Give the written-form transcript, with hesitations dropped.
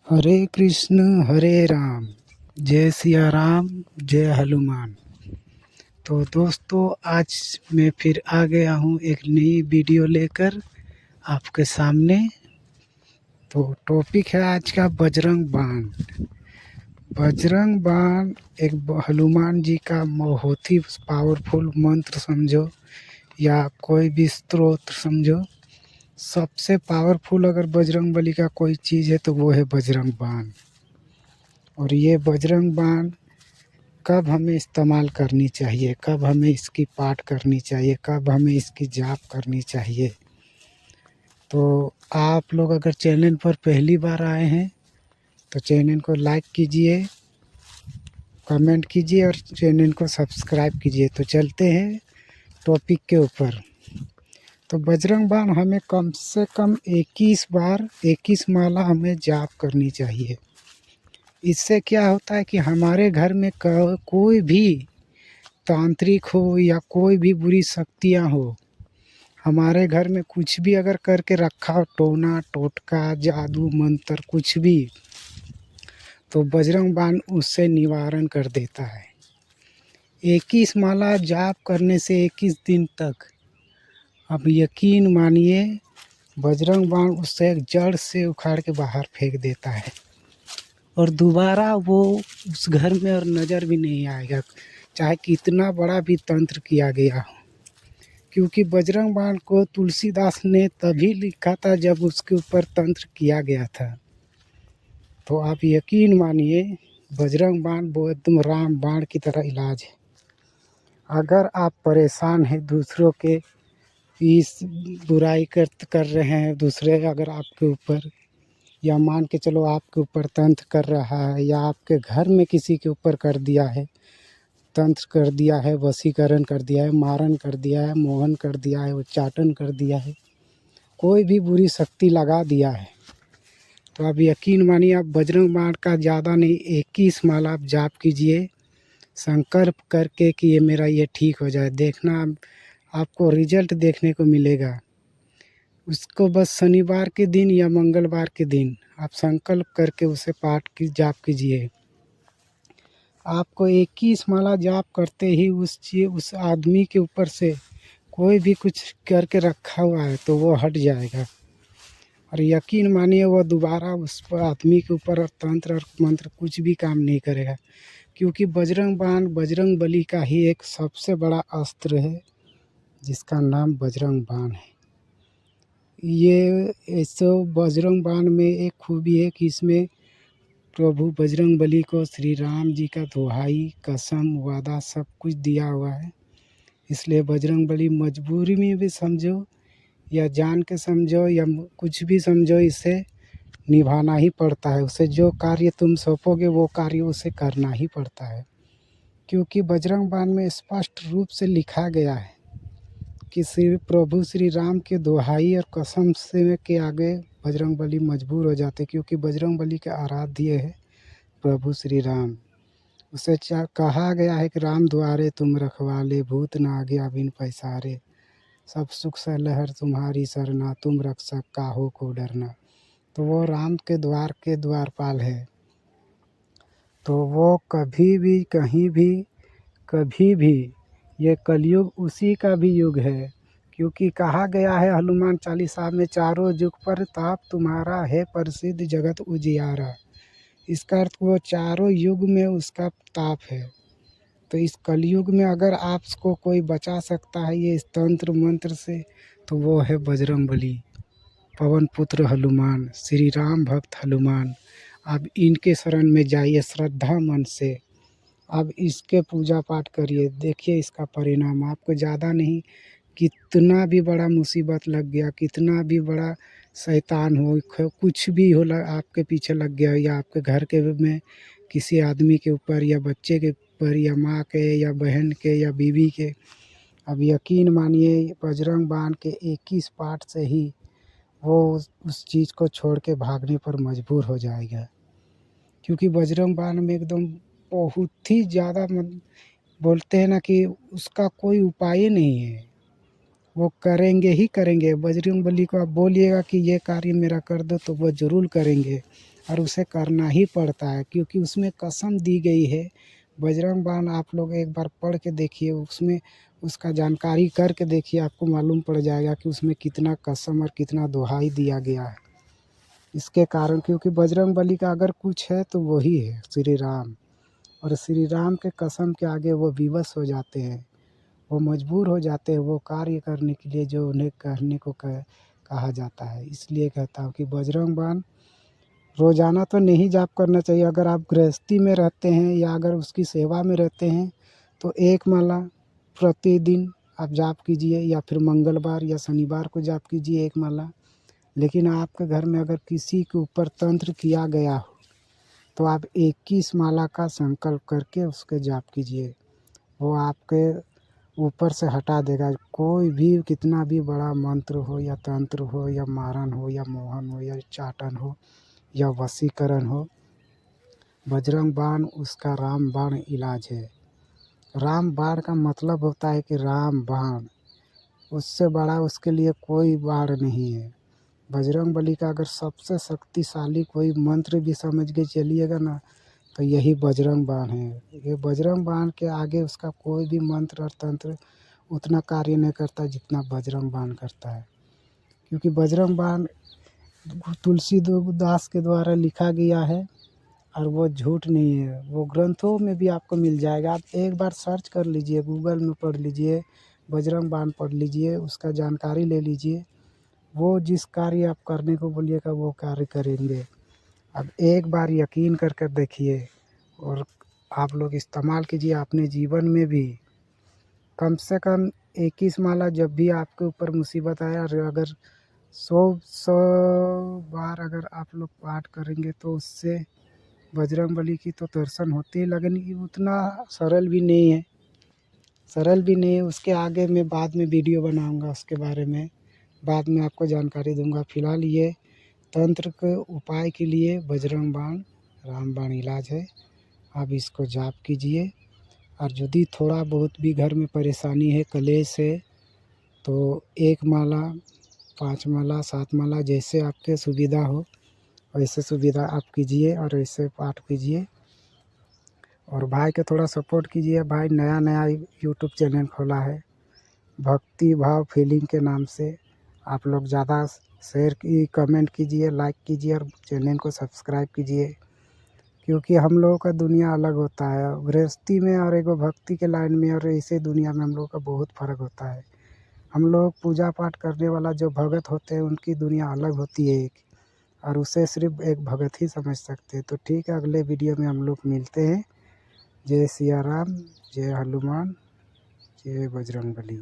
हरे कृष्ण हरे राम, जय सिया राम, जय हनुमान। तो दोस्तों, आज मैं फिर आ गया हूँ एक नई वीडियो लेकर आपके सामने। तो टॉपिक है आज का बजरंग बाण। बजरंग बाण एक हनुमान जी का बहुत ही पावरफुल मंत्र समझो या कोई भी स्तोत्र समझो। सबसे पावरफुल अगर बजरंग बली का कोई चीज़ है तो वो है बजरंग बाण। और ये बजरंग बाण कब हमें इस्तेमाल करनी चाहिए, कब हमें इसकी पाठ करनी चाहिए, कब हमें इसकी जाप करनी चाहिए। तो आप लोग अगर चैनल पर पहली बार आए हैं तो चैनल को लाइक कीजिए, कमेंट कीजिए और चैनल को सब्सक्राइब कीजिए। तो चलते हैं टॉपिक के ऊपर। तो बजरंग बाण हमें कम से कम 21 बार 21 माला हमें जाप करनी चाहिए। इससे क्या होता है कि हमारे घर में कोई भी तांत्रिक हो या कोई भी बुरी शक्तियाँ हो, हमारे घर में कुछ भी अगर करके रखा हो, टोना टोटका जादू मंत्र कुछ भी, तो बजरंग बाण उससे निवारण कर देता है। 21 माला जाप करने से 21 दिन तक अब यकीन मानिए बजरंग बाण उससे जड़ से उखाड़ के बाहर फेंक देता है और दोबारा वो उस घर में और नज़र भी नहीं आएगा, चाहे कितना बड़ा भी तंत्र किया गया हो। क्योंकि बजरंग बाण को तुलसीदास ने तभी लिखा था जब उसके ऊपर तंत्र किया गया था। तो आप यकीन मानिए बजरंग बाण वो एकदम राम बाण की तरह इलाज है। अगर आप परेशान हैं दूसरों के इस बुराई कर रहे हैं, दूसरे अगर आपके ऊपर, या मान के चलो आपके ऊपर तंत्र कर रहा है या आपके घर में किसी के ऊपर कर दिया है, तंत्र कर दिया है, वशीकरण कर दिया है, मारन कर दिया है, मोहन कर दिया है, उच्चाटन कर दिया है, कोई भी बुरी शक्ति लगा दिया है, तो आप यकीन मानिए आप बजरंग बाण का ज़्यादा नहीं 21 माला आप जाप कीजिए संकल्प करके कि ये मेरा ये ठीक हो जाए। देखना आपको रिजल्ट देखने को मिलेगा। उसको बस शनिवार के दिन या मंगलवार के दिन आप संकल्प करके उसे पाठ की जाप कीजिए। आपको 21 माला जाप करते ही उस आदमी के ऊपर से कोई भी कुछ करके रखा हुआ है तो वो हट जाएगा और यकीन मानिए वो दोबारा उस पर आदमी के ऊपर और तंत्र और मंत्र कुछ भी काम नहीं करेगा। क्योंकि बजरंग बाण बजरंग बली का ही एक सबसे बड़ा अस्त्र है जिसका नाम बजरंग बाण है। ये ऐसे बजरंग बाण में एक खूबी है कि इसमें प्रभु बजरंग बली को श्री राम जी का दुहाई कसम वादा सब कुछ दिया हुआ है। इसलिए बजरंग बली मजबूरी में भी समझो या जान के समझो या कुछ भी समझो, इसे निभाना ही पड़ता है। उसे जो कार्य तुम सौंपोगे वो कार्य उसे करना ही पड़ता है। क्योंकि बजरंग बाण में स्पष्ट रूप से लिखा गया है कि प्रभु श्री राम के दुहाई और कसम से के आगे बजरंग बली मजबूर हो जाते, क्योंकि बजरंग बली के आराध्य है प्रभु श्री राम। उसे कहा गया है कि राम द्वारे तुम रखवाले, भूत नागे अबिन पैसारे, सब सुख सलहर तुम्हारी सरना, तुम रक्षक काहो को डरना। तो वो राम के द्वार के द्वारपाल है। तो वो कभी भी कहीं भी कभी भी, ये कलयुग उसी का भी युग है। क्योंकि कहा गया है हनुमान चालीसा में, चारों युग पर ताप तुम्हारा है प्रसिद्ध जगत उजियारा। इसका अर्थ वो चारों युग में उसका ताप है। तो इस कलयुग में अगर आपको कोई बचा सकता है ये इस तंत्र मंत्र से तो वो है बजरंग बली, पवन पुत्र हनुमान, श्री राम भक्त हनुमान। आप इनके शरण में जाइए श्रद्धा मन से, आप इसके पूजा पाठ करिए, देखिए इसका परिणाम। आपको ज़्यादा नहीं, कितना भी बड़ा मुसीबत लग गया, कितना भी बड़ा शैतान हो, कुछ भी हो आपके पीछे लग गया या आपके घर के में किसी आदमी के ऊपर या बच्चे के ऊपर या माँ के या बहन के या बीवी के, अब यकीन मानिए बजरंग बाण के 21 पाठ से ही वो उस चीज़ को छोड़ के भागने पर मजबूर हो जाएगा। क्योंकि बजरंग बाण में एकदम बहुत ही ज़्यादा बोलते हैं ना कि उसका कोई उपाय नहीं है, वो करेंगे ही करेंगे। बजरंग बली को आप बोलिएगा कि ये कार्य मेरा कर दो तो वो ज़रूर करेंगे। और उसे करना ही पड़ता है, क्योंकि उसमें कसम दी गई है। बजरंग बाण आप लोग एक बार पढ़ के देखिए, उसमें उसका जानकारी करके देखिए, आपको मालूम पड़ जाएगा कि उसमें कितना कसम और कितना दुहाई दिया गया है। इसके कारण, क्योंकि बजरंग बली का अगर कुछ है तो वही है श्री राम, और श्री राम के कसम के आगे वो विवश हो जाते हैं, वो मजबूर हो जाते हैं वो कार्य करने के लिए जो उन्हें करने को कहा जाता है। इसलिए कहता हूँ कि बजरंग बाण रोज़ाना तो नहीं जाप करना चाहिए। अगर आप गृहस्थी में रहते हैं या अगर उसकी सेवा में रहते हैं तो एक माला प्रतिदिन आप जाप कीजिए, या फिर मंगलवार या शनिवार को जाप कीजिए एक माला। लेकिन आपके घर में अगर किसी के ऊपर तंत्र किया गया हो तो आप 21 माला का संकल्प करके उसके जाप कीजिए, वो आपके ऊपर से हटा देगा। कोई भी कितना भी बड़ा मंत्र हो या तंत्र हो या मारन हो या मोहन हो या चाटन हो या वशीकरण हो, बजरंग बाण उसका राम बाण इलाज है। राम बाण का मतलब होता है कि राम बाण, उससे बड़ा उसके लिए कोई बाण नहीं है। बजरंग बली का अगर सबसे शक्तिशाली कोई मंत्र भी समझ के चलिएगा ना, तो यही बजरंग बाण है। ये बजरंग बाण के आगे उसका कोई भी मंत्र और तंत्र उतना कार्य नहीं करता जितना बजरंग बाण करता है। क्योंकि बजरंग बाण तुलसीदास के द्वारा लिखा गया है और वो झूठ नहीं है, वो ग्रंथों में भी आपको मिल जाएगा। आप एक बार सर्च कर लीजिए, गूगल में पढ़ लीजिए, बजरंग बाण पढ़ लीजिए, उसका जानकारी ले लीजिए। वो जिस कार्य आप करने को बोलिएगा वो कार्य करेंगे। अब एक बार यकीन कर देखिए और आप लोग इस्तेमाल कीजिए अपने जीवन में भी। कम से कम 21 माला जब भी आपके ऊपर मुसीबत आए, और अगर 100 बार अगर आप लोग पाठ करेंगे तो उससे बजरंग बली की तो दर्शन होते ही लगेंगे। उतना सरल भी नहीं है, उसके आगे मैं बाद में वीडियो बनाऊंगा, उसके बारे में बाद में आपको जानकारी दूंगा। फिलहाल ये तंत्र के उपाय के लिए बजरंग बाण रामबाण इलाज है। आप इसको जाप कीजिए, और यदि थोड़ा बहुत भी घर में परेशानी है, कलेश है, तो 1 माला, 5 माला, 7 माला, जैसे आपके सुविधा हो वैसे सुविधा आप कीजिए और ऐसे पाठ कीजिए। और भाई के थोड़ा सपोर्ट कीजिए। भाई नया यूट्यूब चैनल खोला है, भक्ति भाव फीलिंग के नाम से। आप लोग ज़्यादा शेयर की कमेंट कीजिए, लाइक कीजिए और चैनल को सब्सक्राइब कीजिए। क्योंकि हम लोगों का दुनिया अलग होता है, गृहस्थी में और एगो भक्ति के लाइन में और ऐसे दुनिया में हम लोगों का बहुत फ़र्क होता है। हम लोग पूजा पाठ करने वाला जो भगत होते हैं उनकी दुनिया अलग होती है एक, और उसे सिर्फ एक भगत ही समझ सकते हैं। तो ठीक है, अगले वीडियो में हम लोग मिलते हैं। जय सिया राम, जय हनुमान, जय बजरंगबली।